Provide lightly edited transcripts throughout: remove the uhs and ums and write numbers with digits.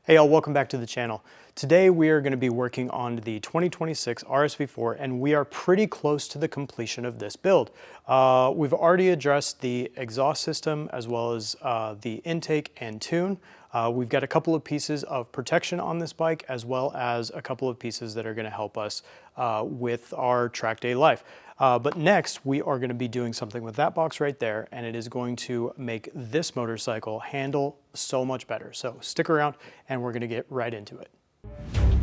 Hey y'all, welcome back to the channel. Today we are going to be working on the 2026 RSV4 and we are pretty close to the completion of this build. We've already addressed the exhaust system as well as the intake and tune. We've got a couple of pieces of protection on this bike as well as a couple of pieces that are going to help us with our track day life. But next we are going to be doing something with that box right there, and it is going to make this motorcycle handle so much better. So stick around and we're going to get right into it.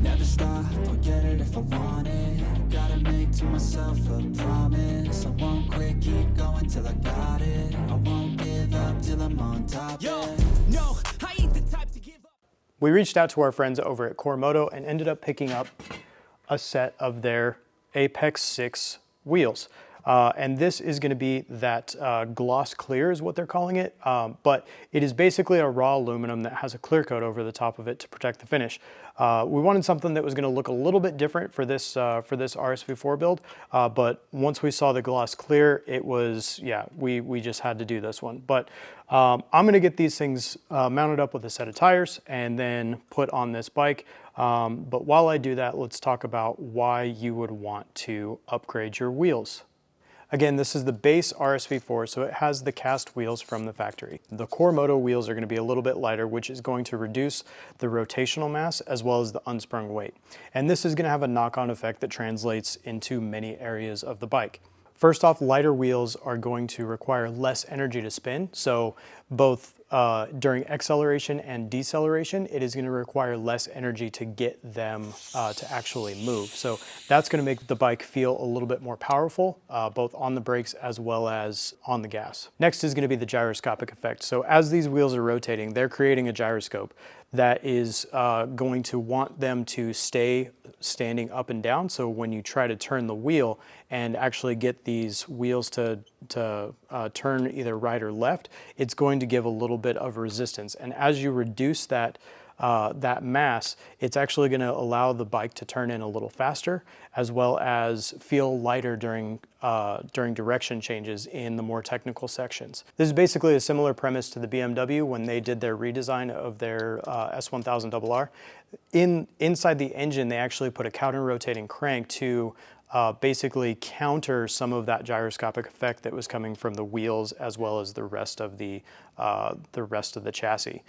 Never stop, I'll get it if I want it. Gotta make to myself a promise. I won't quit, keep going till I got it. I won't give up till I'm on top. Yo, no, I ain't the type to give up. We reached out to our friends over at Core Moto and ended up picking up a set of their Apex 6 wheels. And this is going to be that gloss clear is what they're calling it, but it is basically a raw aluminum that has a clear coat over the top of it to protect the finish. We wanted something that was going to look a little bit different for this RSV4 build, but once we saw the gloss clear, it was, yeah, we just had to do this one. But I'm going to get these things mounted up with a set of tires and then put on this bike. But while I do that, let's talk about why you would want to upgrade your wheels. Again, this is the base RSV4, so it has the cast wheels from the factory. The Core Moto wheels are going to be a little bit lighter, which is going to reduce the rotational mass as well as the unsprung weight. And this is going to have a knock-on effect that translates into many areas of the bike. First off, lighter wheels are going to require less energy to spin, so both during acceleration and deceleration, it is going to require less energy to get them to actually move. So that's going to make the bike feel a little bit more powerful, both on the brakes as well as on the gas. Next is going to be the gyroscopic effect. So as these wheels are rotating, they're creating a gyroscope that is going to want them to stay standing up and down. So when you try to turn the wheel and actually get these wheels to turn either right or left, it's going to give a little bit of resistance. And as you reduce that mass, it's actually going to allow the bike to turn in a little faster, as well as feel lighter during direction changes in the more technical sections. This is basically a similar premise to the BMW when they did their redesign of their S1000RR. Inside the engine, they actually put a counter-rotating crank to basically counter some of that gyroscopic effect that was coming from the wheels as well as the rest of the chassis.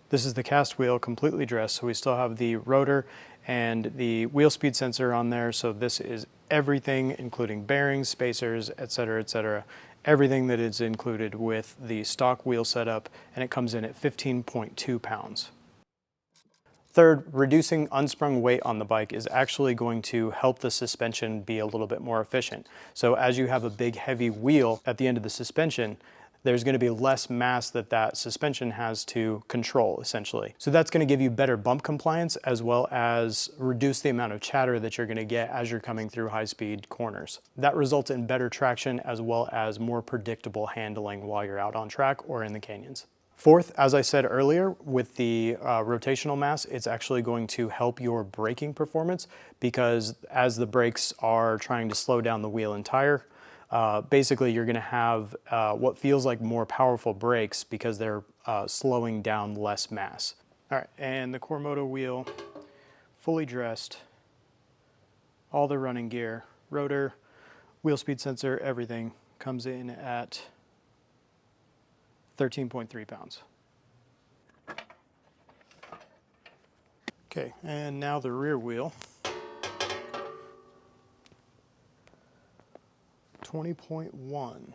This is the cast wheel completely dressed, so we still have the rotor and the wheel speed sensor on there. So this is everything, including bearings, spacers, etc., everything that is included with the stock wheel setup, and it comes in at 15.2 pounds. Third, reducing unsprung weight on the bike is actually going to help the suspension be a little bit more efficient. So as you have a big heavy wheel at the end of the suspension, there's going to be less mass that suspension has to control, essentially. So that's going to give you better bump compliance as well as reduce the amount of chatter that you're going to get as you're coming through high-speed corners. That results in better traction as well as more predictable handling while you're out on track or in the canyons. Fourth, as I said earlier, with the rotational mass, it's actually going to help your braking performance, because as the brakes are trying to slow down the wheel and tire, basically you're going to have what feels like more powerful brakes because they're slowing down less mass. All right, and the Core Moto wheel, fully dressed, all the running gear, rotor, wheel speed sensor, everything comes in at 13.3 pounds. Okay, and now the rear wheel. 20.1.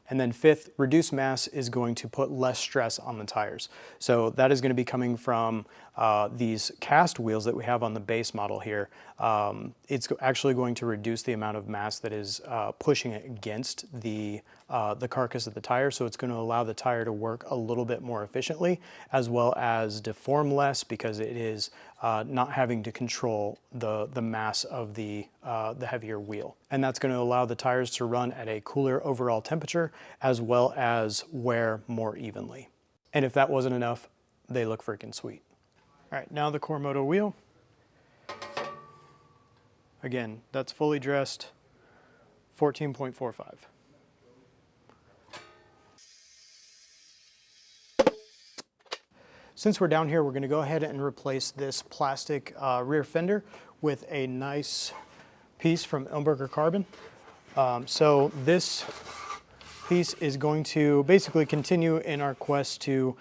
And then fifth, reduced mass is going to put less stress on the tires. So that is going to be coming from these cast wheels that we have on the base model here. It's actually going to reduce the amount of mass that is pushing it against the carcass of the tire. So it's going to allow the tire to work a little bit more efficiently, as well as deform less, because it is not having to control the mass of the heavier wheel. And that's going to allow the tires to run at a cooler overall temperature, as well as wear more evenly. And if that wasn't enough, they look freaking sweet. All right, now the Core Moto wheel. Again, that's fully dressed, 14.45. since we're down here, we're gonna go ahead and replace this plastic rear fender with a nice piece from Ilmberger Carbon. So this piece is going to basically continue in our quest to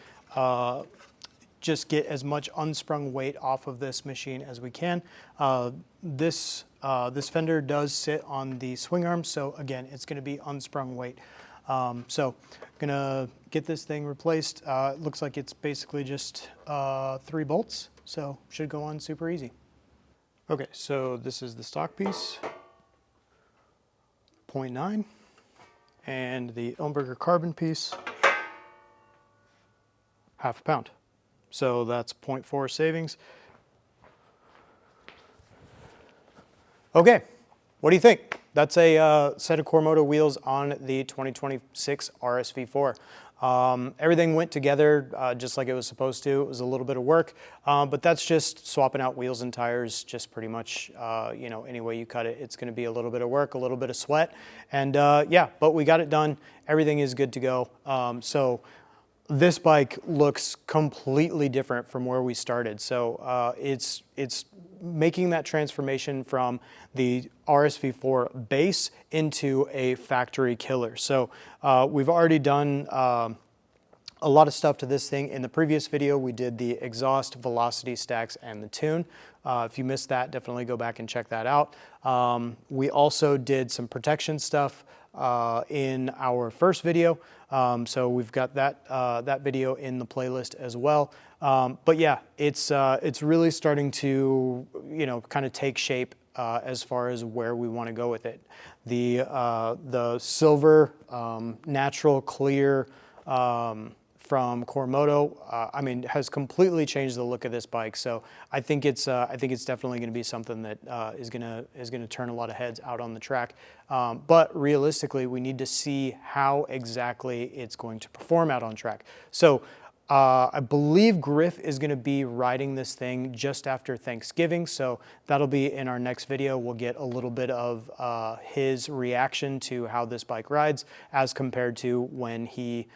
just get as much unsprung weight off of this machine as we can. This fender does sit on the swing arm, so again, it's going to be unsprung weight. So gonna get this thing replaced. It looks like it's basically just 3 bolts, so should go on super easy. Okay, so this is the stock piece, 0.9, and the Ilmberger Carbon piece, half a pound. So that's 0.4 savings. Okay, what do you think? That's a set of Core Moto wheels on the 2026 RSV4. Everything went together just like it was supposed to. It was a little bit of work, but that's just swapping out wheels and tires, just pretty much, you know, any way you cut it, it's going to be a little bit of work, a little bit of sweat, and yeah, but we got it done. Everything is good to go. So this bike looks completely different from where we started. So it's making that transformation from the RSV4 base into a factory killer. So we've already done a lot of stuff to this thing. In the previous video, we did the exhaust, velocity stacks, and the tune. If you missed that, definitely go back and check that out. We also did some protection stuff in our first video. So we've got that video in the playlist as well. But yeah, it's really starting to, you know, kind of take shape as far as where we want to go with it. The silver, natural clear from Core Moto, I mean, has completely changed the look of this bike. So I think it's definitely going to be something that is going to turn a lot of heads out on the track. But realistically, we need to see how exactly it's going to perform out on track. So I believe Griff is going to be riding this thing just after Thanksgiving, so that'll be in our next video. We'll get a little bit of his reaction to how this bike rides as compared to when he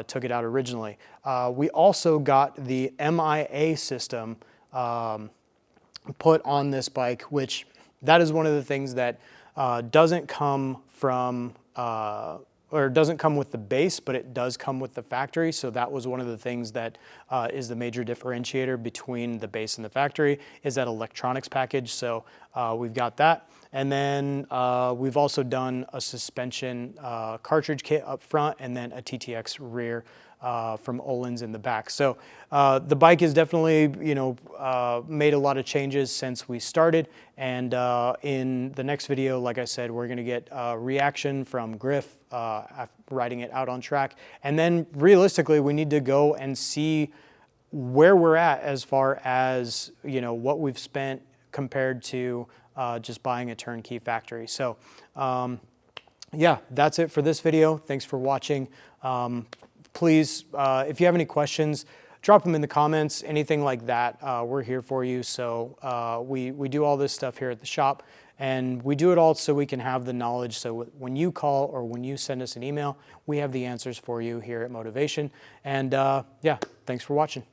took it out originally. We also got the MIA system put on this bike, which that is one of the things that doesn't come from or doesn't come with the base, but it does come with the factory. So that was one of the things that is the major differentiator between the base and the factory, is that electronics package. So we've got that. And then we've also done a suspension cartridge kit up front, and then a TTX rear from Öhlins in the back. So the bike has definitely, you know, made a lot of changes since we started. And in the next video, like I said, we're going to get a reaction from Griff riding it out on track. And then realistically, we need to go and see where we're at as far as, you know, what we've spent compared to just buying a turnkey factory. So yeah, that's it for this video. Thanks for watching. Please, if you have any questions, drop them in the comments, anything like that. We're here for you. So we do all this stuff here at the shop, and we do it all so we can have the knowledge. So when you call or when you send us an email, we have the answers for you here at Motovation. And yeah, thanks for watching.